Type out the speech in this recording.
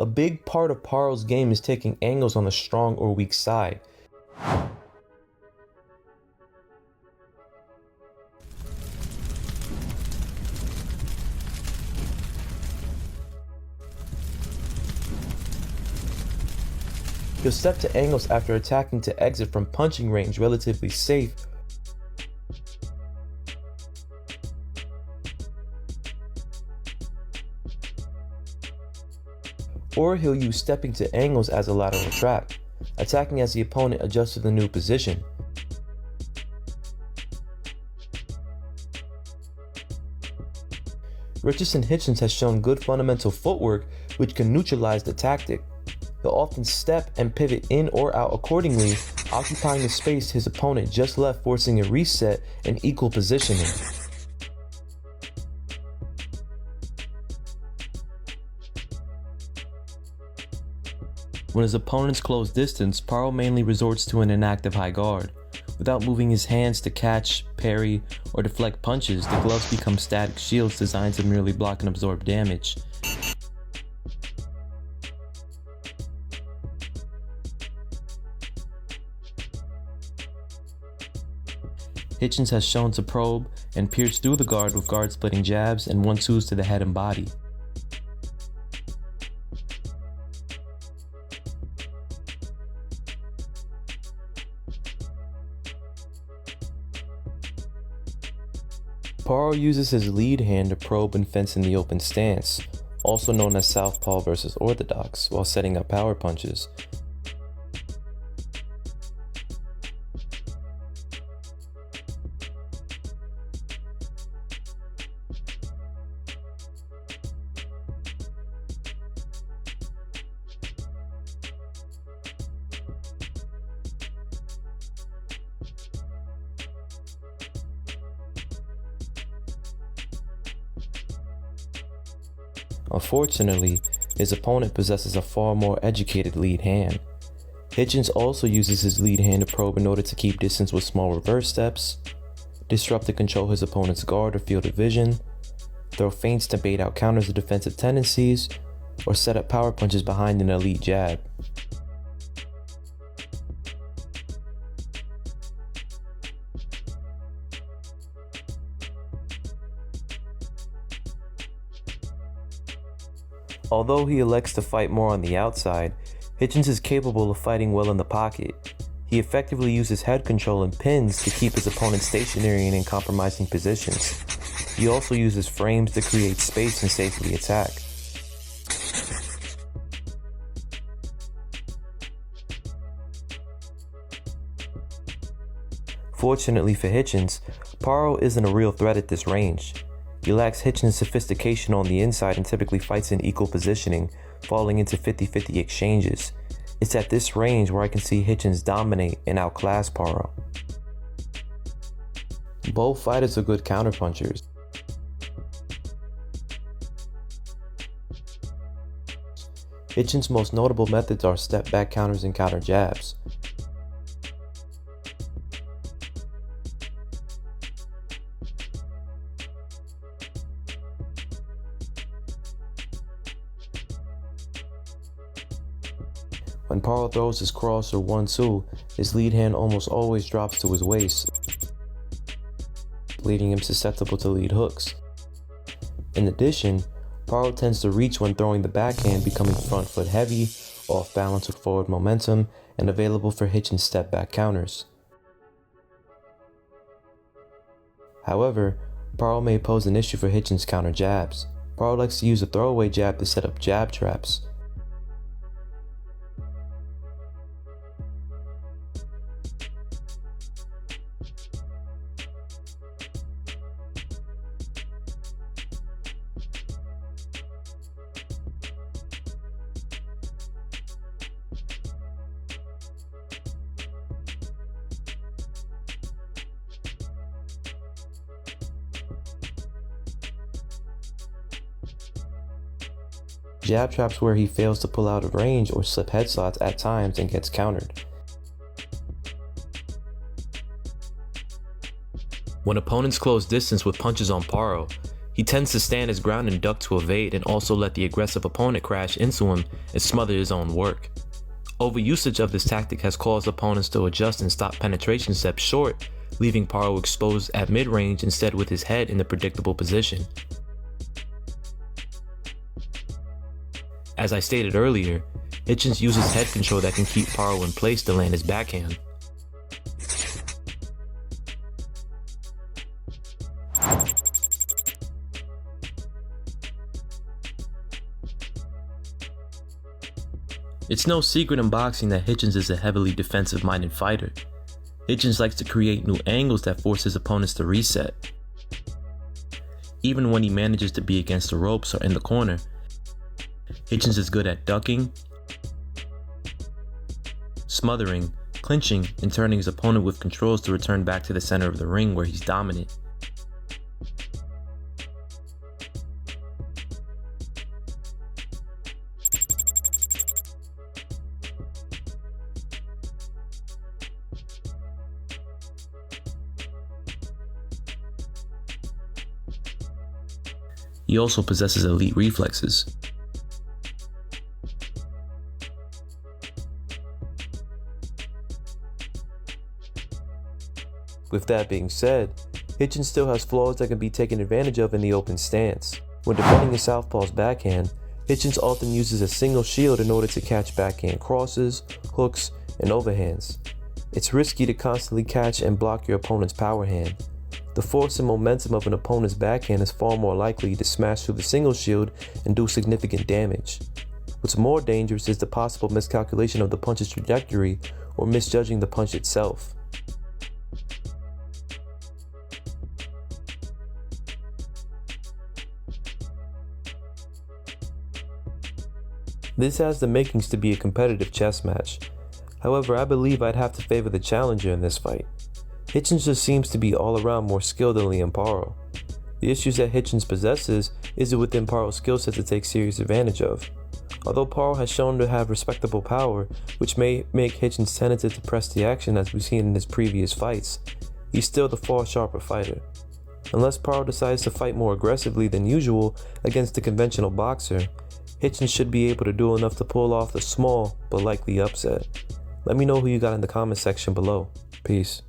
A big part of Paro's game is taking angles on the strong or weak side. He'll step to angles after attacking to exit from punching range relatively safe, or he'll use stepping to angles as a lateral trap, attacking as the opponent adjusts to the new position. Richardson Hitchins has shown good fundamental footwork which can neutralize the tactic. He'll often step and pivot in or out accordingly, occupying the space his opponent just left, forcing a reset and equal positioning. When his opponent's close distance, Paro mainly resorts to an inactive high guard. Without moving his hands to catch, parry, or deflect punches, the gloves become static shields designed to merely block and absorb damage. Hitchins has shown to probe and pierce through the guard with guard-splitting jabs and 1-2s to the head and body. Paro uses his lead hand to probe and fence in the open stance, also known as southpaw versus orthodox, while setting up power punches. Unfortunately, his opponent possesses a far more educated lead hand. Hitchins also uses his lead hand to probe in order to keep distance with small reverse steps, disrupt to control his opponent's guard or field of vision, throw feints to bait out counters of defensive tendencies, or set up power punches behind an elite jab. Although he elects to fight more on the outside, Hitchins is capable of fighting well in the pocket. He effectively uses head control and pins to keep his opponent stationary and in compromising positions. He also uses frames to create space and safely attack. Fortunately for Hitchins, Paro isn't a real threat at this range. He lacks Hitchins' sophistication on the inside and typically fights in equal positioning, falling into 50-50 exchanges. It's at this range where I can see Hitchins dominate and outclass Paro. Both fighters are good counterpunchers. Hitchins' most notable methods are step-back counters and counter jabs. When Paro throws his cross or 1-2, his lead hand almost always drops to his waist, leaving him susceptible to lead hooks. In addition, Paro tends to reach when throwing the backhand, becoming front foot heavy, off balance with forward momentum, and available for Hitchins' step back counters. However, Paro may pose an issue for Hitchins' counter jabs. Paro likes to use a throwaway jab to set up jab traps. Jab traps where he fails to pull out of range or slip head slots at times and gets countered. When opponents close distance with punches on Paro, he He tends to stand his ground and duck to evade, and also let the aggressive opponent crash into him and smother his own work. Overusage of this tactic has caused opponents to adjust and stop penetration steps short, leaving Paro exposed at mid-range instead with his head in the predictable position. As I stated earlier, Hitchins uses head control that can keep Paro in place to land his backhand. It's no secret in boxing that Hitchins is a heavily defensive-minded fighter. Hitchins likes to create new angles that force his opponents to reset. Even when he manages to be against the ropes or in the corner, Hitchins is good at ducking, smothering, clinching, and turning his opponent with controls to return back to the center of the ring where he's dominant. He also possesses elite reflexes. With that being said, Hitchins still has flaws that can be taken advantage of in the open stance. When defending a southpaw's backhand, Hitchins often uses a single shield in order to catch backhand crosses, hooks, and overhands. It's risky to constantly catch and block your opponent's power hand. The force and momentum of an opponent's backhand is far more likely to smash through the single shield and do significant damage. What's more dangerous is the possible miscalculation of the punch's trajectory or misjudging the punch itself. This has the makings to be a competitive chess match. However, I believe I'd have to favor the challenger in this fight. Hitchins just seems to be all around more skilled than Liam Paro. The issues that Hitchins possesses is it within Paro's skill set to take serious advantage of. Although Paro has shown to have respectable power, which may make Hitchins tentative to press the action as we've seen in his previous fights, he's still the far sharper fighter. Unless Paro decides to fight more aggressively than usual against the conventional boxer, Hitchins should be able to do enough to pull off the small but likely upset. Let me know who you got in the comment section below. Peace.